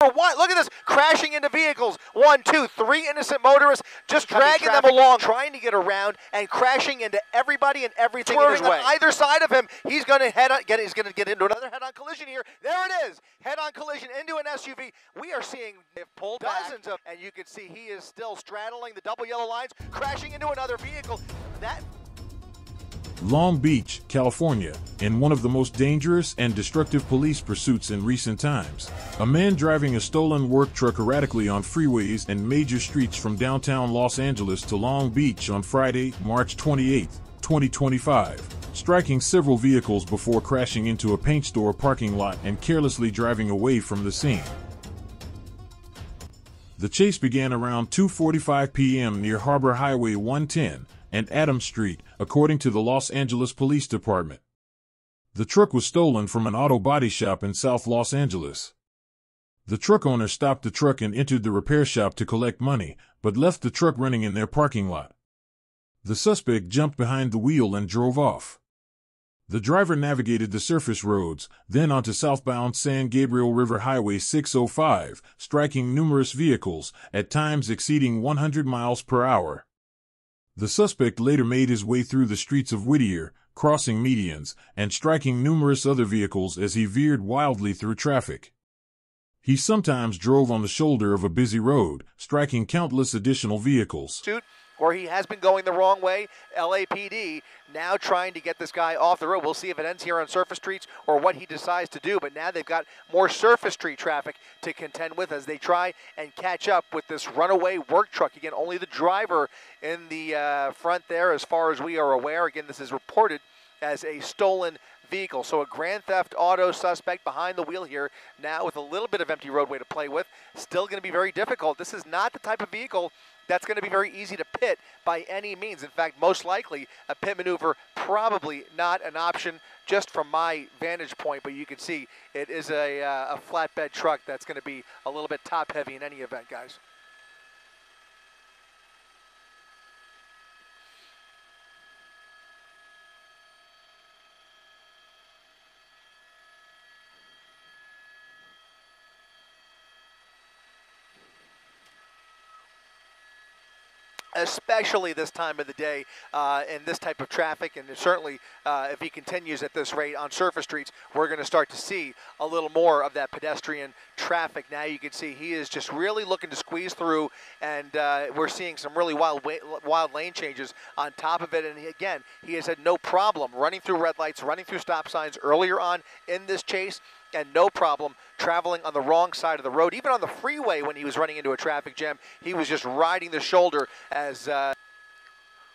for what? Look at this, crashing into vehicles. 1, 2, 3 innocent motorists just dragging them along, trying to get around and crashing into everybody and everything in his way. On either side of him, he's going to get into another head-on collision here. There it is, head-on collision into an SUV. We are seeing they've pulled dozens of, and you can see he is still straddling the double yellow lines, crashing into another vehicle. Long Beach, California, in one of the most dangerous and destructive police pursuits in recent times. A man driving a stolen work truck erratically on freeways and major streets from downtown Los Angeles to Long Beach on Friday, March 28, 2025, striking several vehicles before crashing into a paint store parking lot and carelessly driving away from the scene. The chase began around 2:45 p.m. near Harbor Highway 110 and Adams Street, according to the Los Angeles Police Department. The truck was stolen from an auto body shop in South Los Angeles. The truck owner stopped the truck and entered the repair shop to collect money, but left the truck running in their parking lot. The suspect jumped behind the wheel and drove off. The driver navigated the surface roads, then onto southbound San Gabriel River Highway 605, striking numerous vehicles, at times exceeding 100 miles per hour. The suspect later made his way through the streets of Whittier, crossing medians, and striking numerous other vehicles as he veered wildly through traffic. He sometimes drove on the shoulder of a busy road, striking countless additional vehicles. Where he has been going the wrong way, LAPD now trying to get this guy off the road. We'll see if it ends here on surface streets or what he decides to do, but now they've got more surface street traffic to contend with as they try and catch up with this runaway work truck. Again, only the driver in the front there as far as we are aware. Again, this is reported as a stolen vehicle. So a grand theft auto suspect behind the wheel here now with a little bit of empty roadway to play with. Still going to be very difficult. This is not the type of vehicle that's going to be very easy to pit by any means. In fact, most likely a pit maneuver probably not an option just from my vantage point, but you can see it is a flatbed truck that's going to be a little bit top heavy in any event, guys. Especially this time of the day in this type of traffic, and certainly if he continues at this rate on surface streets, we're going to start to see a little more of that pedestrian traffic. Now you can see he is just really looking to squeeze through, and we're seeing some really wild lane changes on top of it. And again, he has had no problem running through red lights, running through stop signs earlier on in this chase, and no problem traveling on the wrong side of the road. Even on the freeway when he was running into a traffic jam, he was just riding the shoulder as...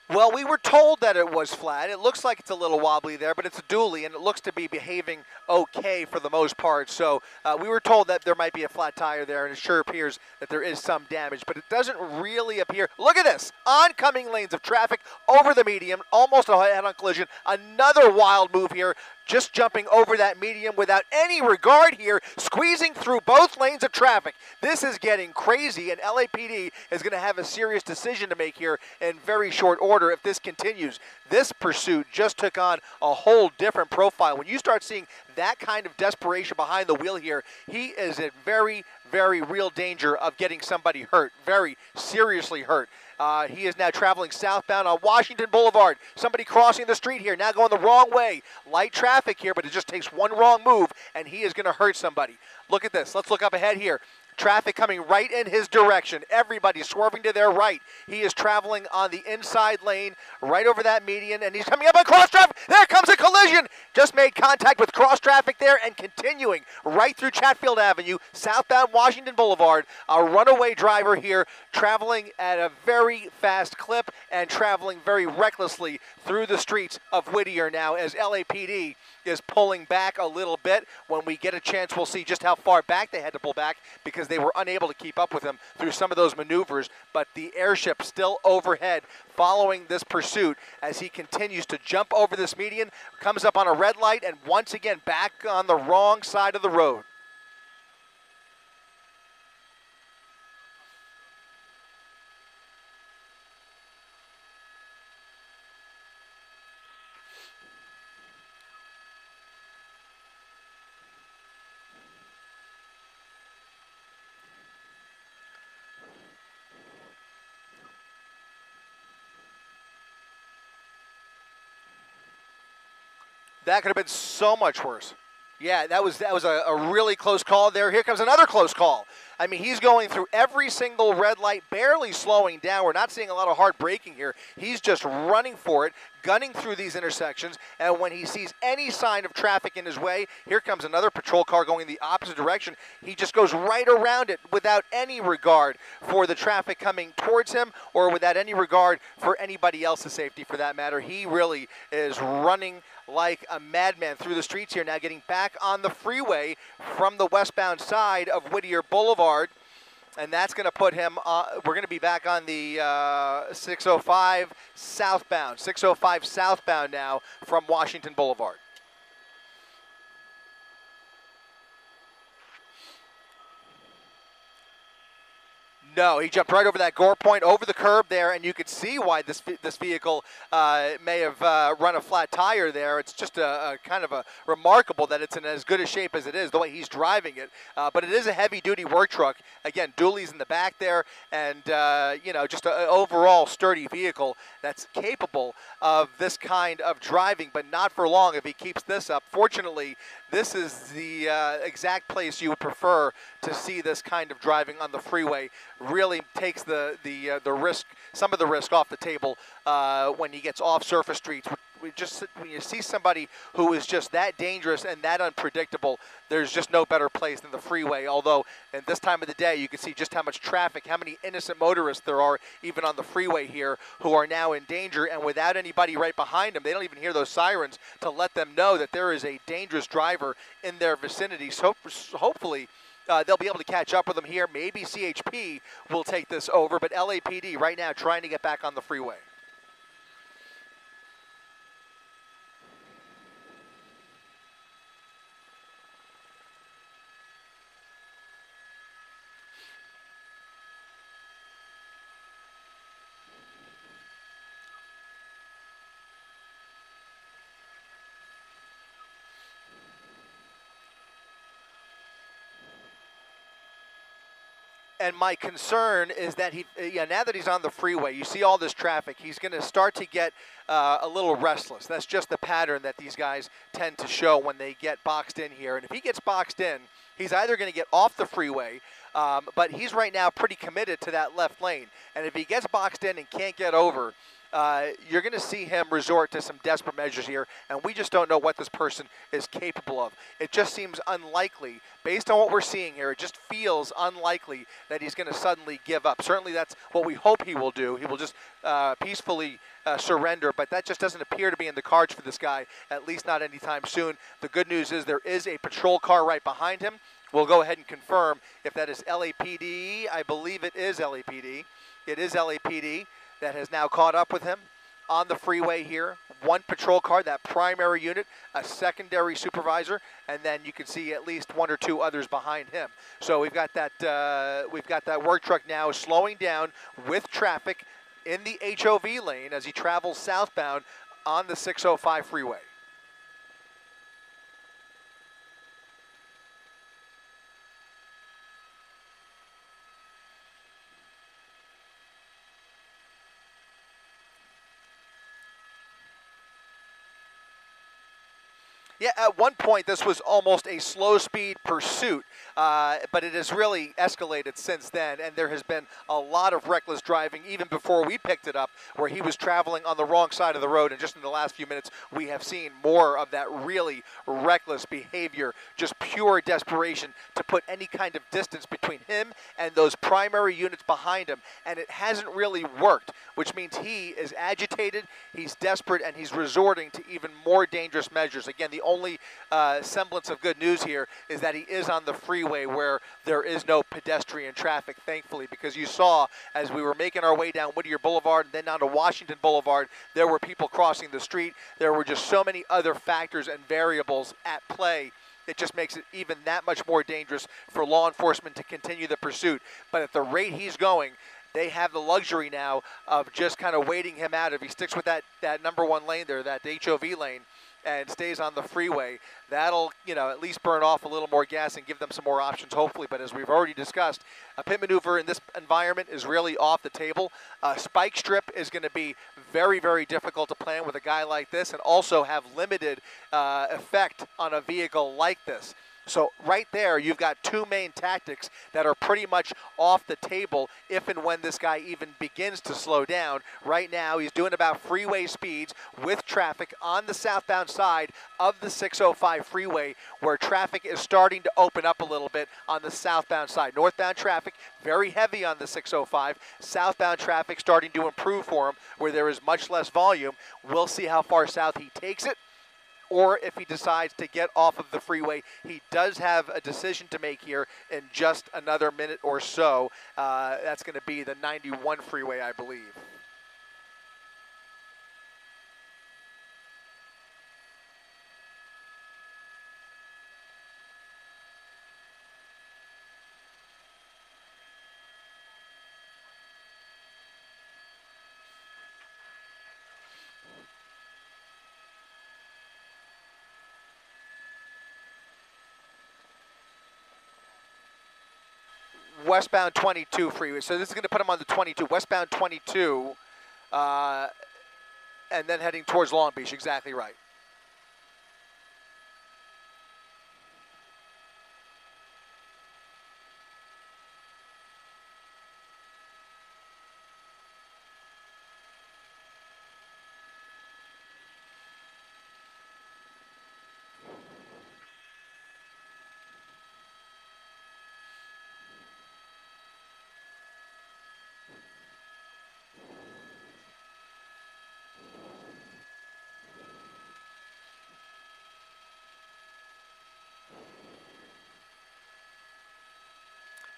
Well, we were told that it was flat. It looks like it's a little wobbly there, but it's a dually, and it looks to be behaving okay for the most part. So we were told that there might be a flat tire there, and it sure appears that there is some damage, but it doesn't really appear. Look at this. Oncoming lanes of traffic over the median, almost a head-on collision. Another wild move here, just jumping over that median without any regard here, squeezing through both lanes of traffic. This is getting crazy, and LAPD is going to have a serious decision to make here in very short order if this continues. This pursuit just took on a whole different profile. When you start seeing that kind of desperation behind the wheel here, he is in very, very real danger of getting somebody hurt, very seriously hurt. He is now traveling southbound on Washington Boulevard. Somebody crossing the street here, now going the wrong way. Light traffic here, but it just takes one wrong move, and he is going to hurt somebody. Look at this. Let's look up ahead here. Traffic coming right in his direction. Everybody swerving to their right. He is traveling on the inside lane, right over that median, and he's coming up on cross traffic. There comes a collision. Just made contact with cross traffic there and continuing right through Chatfield Avenue, southbound Washington Boulevard. A runaway driver here traveling at a very fast clip and traveling very recklessly through the streets of Whittier now as LAPD is pulling back a little bit. When we get a chance, we'll see just how far back they had to pull back because they were unable to keep up with him through some of those maneuvers. But the airship still overhead following this pursuit as he continues to jump over this median, comes up on a red light, and once again back on the wrong side of the road. That could have been so much worse. Yeah, that was a really close call there. Here comes another close call. I mean, he's going through every single red light, barely slowing down. We're not seeing a lot of hard braking here. He's just running for it, gunning through these intersections, and when he sees any sign of traffic in his way, here comes another patrol car going the opposite direction. He just goes right around it without any regard for the traffic coming towards him or without any regard for anybody else's safety for that matter. He really is running like a madman through the streets here, now getting back on the freeway from the westbound side of Whittier Boulevard. And that's going to put him, we're going to be back on the 605 southbound. 605 southbound now from Washington Boulevard. No, he jumped right over that gore point, over the curb there, and you could see why this vehicle may have run a flat tire there. It's just a kind of a remarkable that it's in as good a shape as it is, the way he's driving it. But it is a heavy-duty work truck. Again, dualies in the back there, and you know, just an overall sturdy vehicle that's capable of this kind of driving, but not for long if he keeps this up. Fortunately, this is the exact place you would prefer to see this kind of driving on the freeway. Really takes the risk, some of the risk off the table when he gets off surface streets. When you see somebody who is just that dangerous and that unpredictable, there's just no better place than the freeway. Although at this time of the day, you can see just how much traffic, how many innocent motorists there are even on the freeway here who are now in danger, and without anybody right behind them, they don't even hear those sirens to let them know that there is a dangerous driver in their vicinity. So hopefully they'll be able to catch up with them here. Maybe CHP will take this over, but LAPD right now trying to get back on the freeway. And my concern is that now that he's on the freeway, you see all this traffic, he's going to start to get a little restless. That's just the pattern that these guys tend to show when they get boxed in here. And if he gets boxed in, he's either going to get off the freeway, but he's right now pretty committed to that left lane. And if he gets boxed in and can't get over, you're going to see him resort to some desperate measures here, and we just don't know what this person is capable of. It just seems unlikely, based on what we're seeing here, it just feels unlikely that he's going to suddenly give up. Certainly that's what we hope he will do. He will just peacefully surrender, but that just doesn't appear to be in the cards for this guy, at least not anytime soon. The good news is there is a patrol car right behind him. We'll go ahead and confirm if that is LAPD. I believe it is LAPD. It is LAPD that has now caught up with him on the freeway here. One patrol car, that primary unit, a secondary supervisor, and then you can see at least one or two others behind him. So we've got that work truck now slowing down with traffic in the HOV lane as he travels southbound on the 605 freeway. Yeah, at one point this was almost a slow-speed pursuit, but it has really escalated since then, and there has been a lot of reckless driving even before we picked it up, where he was traveling on the wrong side of the road, and just in the last few minutes we have seen more of that really reckless behavior, just pure desperation to put any kind of distance between him and those primary units behind him, and it hasn't really worked, which means he is agitated, he's desperate, and he's resorting to even more dangerous measures. Again, the only semblance of good news here is that he is on the freeway where there is no pedestrian traffic, thankfully, because you saw as we were making our way down Whittier Boulevard and then down to Washington Boulevard, there were people crossing the street. There were just so many other factors and variables at play. It just makes it even that much more dangerous for law enforcement to continue the pursuit. But at the rate he's going, they have the luxury now of just kind of waiting him out. If he sticks with that number one lane there, that HOV lane, and stays on the freeway, that'll, at least burn off a little more gas and give them some more options, hopefully. But as we've already discussed, a pit maneuver in this environment is really off the table. A spike strip is going to be very, very difficult to plan with a guy like this, and also have limited effect on a vehicle like this. So right there, you've got two main tactics that are pretty much off the table if and when this guy even begins to slow down. Right now, he's doing about freeway speeds with traffic on the southbound side of the 605 freeway, where traffic is starting to open up a little bit on the southbound side. Northbound traffic, very heavy on the 605. Southbound traffic starting to improve for him, where there is much less volume. We'll see how far south he takes it, or if he decides to get off of the freeway. He does have a decision to make here in just another minute or so. That's going to be the 91 freeway, I believe. Westbound 22 freeway. So this is going to put him on the 22. Westbound 22, and then heading towards Long Beach. Exactly right.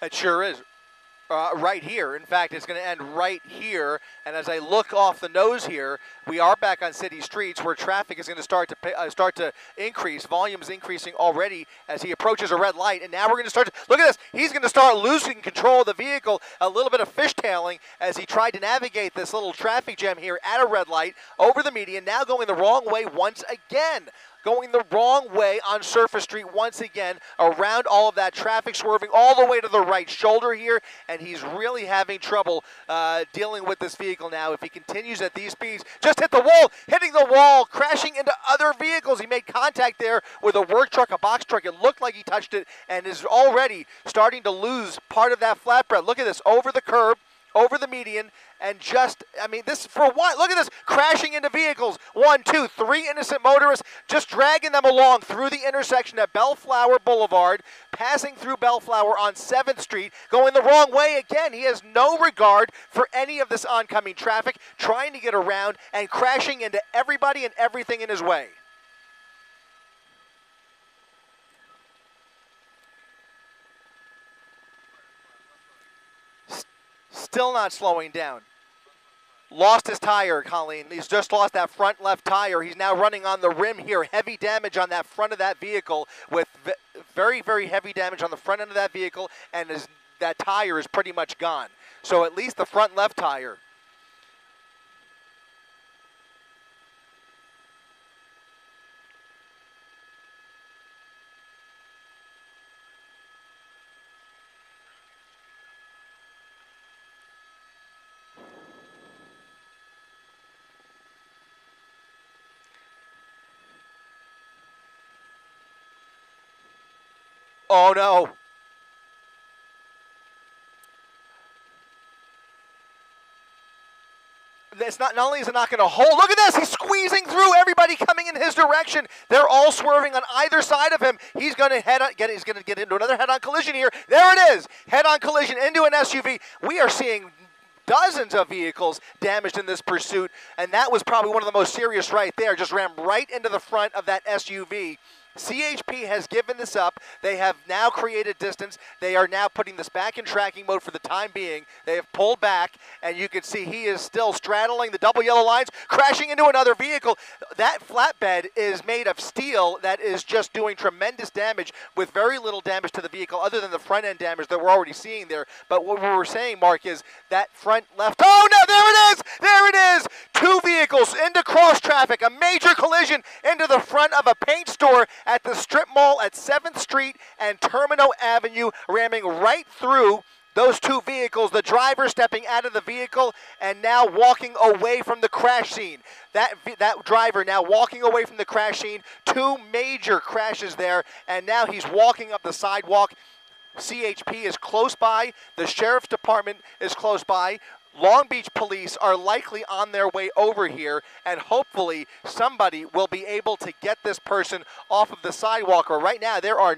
It sure is. Right here. In fact, it's going to end right here. And as I look off the nose here, we are back on city streets where traffic is going to start to increase. Volume is increasing already as he approaches a red light. And now we're going to start to, look at this. He's going to start losing control of the vehicle, a little bit of fishtailing as he tried to navigate this little traffic jam here at a red light over the median, now going the wrong way once again. Going the wrong way on Surface Street once again, around all of that traffic, swerving all the way to the right shoulder here, and he's really having trouble dealing with this vehicle now. If he continues at these speeds, just hit the wall, hitting the wall, crashing into other vehicles. He made contact there with a work truck, a box truck. It looked like he touched it, and is already starting to lose part of that flatbread. Look at this, over the curb, over the median, and just, this for what? Look at this, crashing into vehicles. 1, 2, 3 innocent motorists, just dragging them along through the intersection at Bellflower Boulevard, passing through Bellflower on 7th Street, going the wrong way again. He has no regard for any of this oncoming traffic, trying to get around and crashing into everybody and everything in his way. Still not slowing down. Lost his tire, Colleen. He's just lost that front left tire. He's now running on the rim here. Heavy damage on that front of that vehicle, with very, very heavy damage on the front end of that vehicle, and that tire is pretty much gone. So at least the front left tire. Oh no. It's not only is it not going to hold, look at this, he's squeezing through everybody coming in his direction. They're all swerving on either side of him. He's going to get into another head-on collision here. There it is, head-on collision into an SUV. We are seeing dozens of vehicles damaged in this pursuit, and that was probably one of the most serious right there. Just ran right into the front of that SUV. CHP has given this up. They have now created distance. They are now putting this back in tracking mode for the time being. They have pulled back, and you can see he is still straddling the double yellow lines, crashing into another vehicle. That flatbed is made of steel that is just doing tremendous damage with very little damage to the vehicle other than the front end damage that we're already seeing there. But what we were saying, Mark, is that front left, oh no, there it is! There it is! two vehicles into cross traffic, a major collision into the front of a paint store at the strip mall at 7th Street and Termino Avenue, ramming right through those two vehicles, the driver stepping out of the vehicle and now walking away from the crash scene. That driver now walking away from the crash scene, two major crashes there, and now he's walking up the sidewalk. CHP is close by, the Sheriff's Department is close by. Long Beach police are likely on their way over here, and hopefully somebody will be able to get this person off of the sidewalk. Right now there are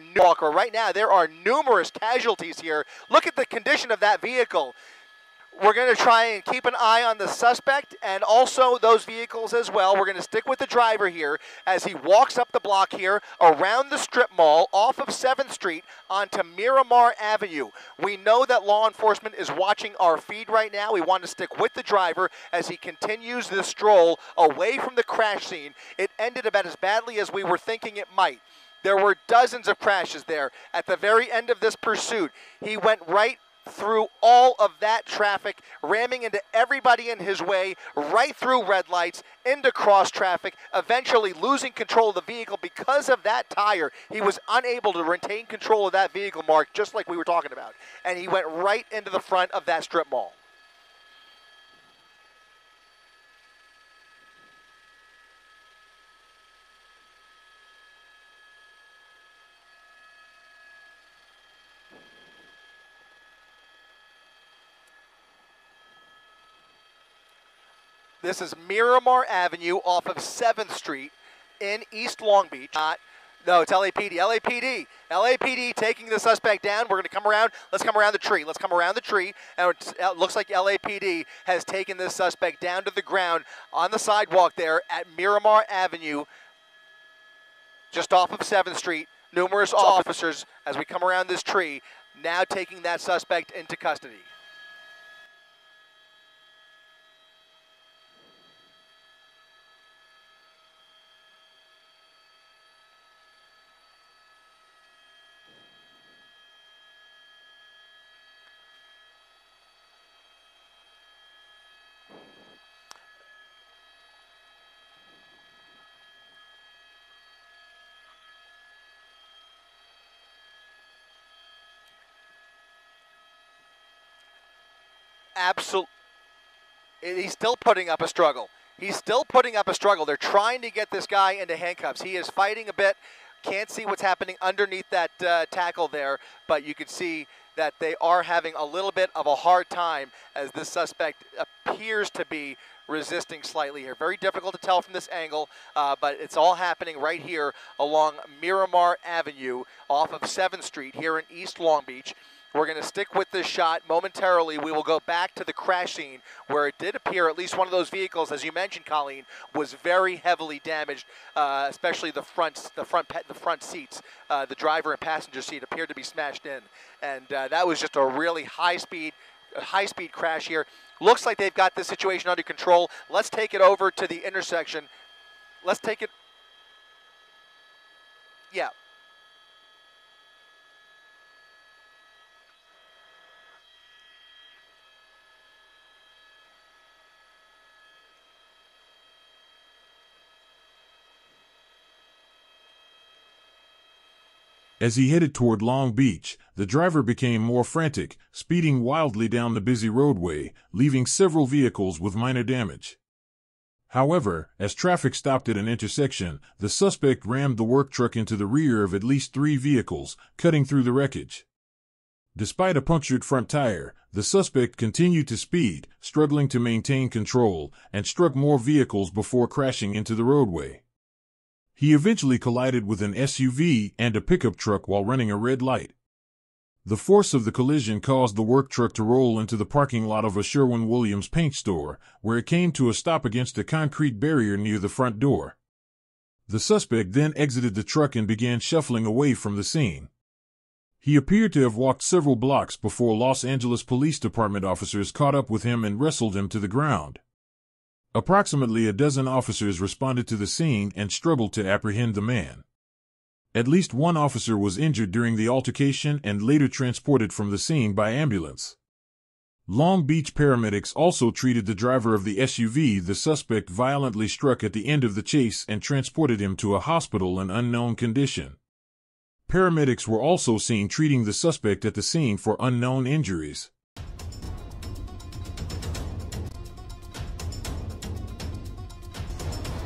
numerous casualties here. Look at the condition of that vehicle. We're going to try and keep an eye on the suspect and also those vehicles as well. We're going to stick with the driver here as he walks up the block here around the strip mall off of 7th Street onto Miramar Avenue. We know that law enforcement is watching our feed right now. We want to stick with the driver as he continues this stroll away from the crash scene. It ended about as badly as we were thinking it might. There were dozens of crashes there. At the very end of this pursuit, he went right through all of that traffic, ramming into everybody in his way, right through red lights, into cross traffic, eventually losing control of the vehicle because of that tire. He was unable to retain control of that vehicle, Mark, just like we were talking about. And he went right into the front of that strip mall. This is Miramar Avenue off of 7th Street in East Long Beach. No, it's LAPD. LAPD taking the suspect down. We're going to come around. Let's come around the tree. And it looks like LAPD has taken this suspect down to the ground on the sidewalk there at Miramar Avenue, just off of 7th Street. Numerous officers, as we come around this tree, now taking that suspect into custody. Absolutely. He's still putting up a struggle. They're trying to get this guy into handcuffs. He is fighting a bit. Can't see what's happening underneath that tackle there, but you can see that they are having a little bit of a hard time as this suspect appears to be resisting slightly here. Very difficult to tell from this angle, but it's all happening right here along Miramar Avenue off of 7th Street here in East Long Beach. We're going to stick with this shot momentarily. We will go back to the crash scene where it did appear at least one of those vehicles, as you mentioned, Colleen, was very heavily damaged, especially the front seats. The driver and passenger seat appeared to be smashed in, and that was just a really high-speed crash here. Looks like they've got this situation under control. Let's take it over to the intersection. Let's take it. Yeah. As he headed toward Long Beach, the driver became more frantic, speeding wildly down the busy roadway, leaving several vehicles with minor damage. However, as traffic stopped at an intersection, the suspect rammed the work truck into the rear of at least 3 vehicles, cutting through the wreckage. Despite a punctured front tire, the suspect continued to speed, struggling to maintain control, and struck more vehicles before crashing into the roadway. He eventually collided with an SUV and a pickup truck while running a red light. The force of the collision caused the work truck to roll into the parking lot of a Sherwin-Williams paint store, where it came to a stop against a concrete barrier near the front door. The suspect then exited the truck and began shuffling away from the scene. He appeared to have walked several blocks before Los Angeles Police Department officers caught up with him and wrestled him to the ground. Approximately a dozen officers responded to the scene and struggled to apprehend the man. At least one officer was injured during the altercation and later transported from the scene by ambulance. Long Beach paramedics also treated the driver of the SUV the suspect violently struck at the end of the chase and transported him to a hospital in unknown condition. Paramedics were also seen treating the suspect at the scene for unknown injuries.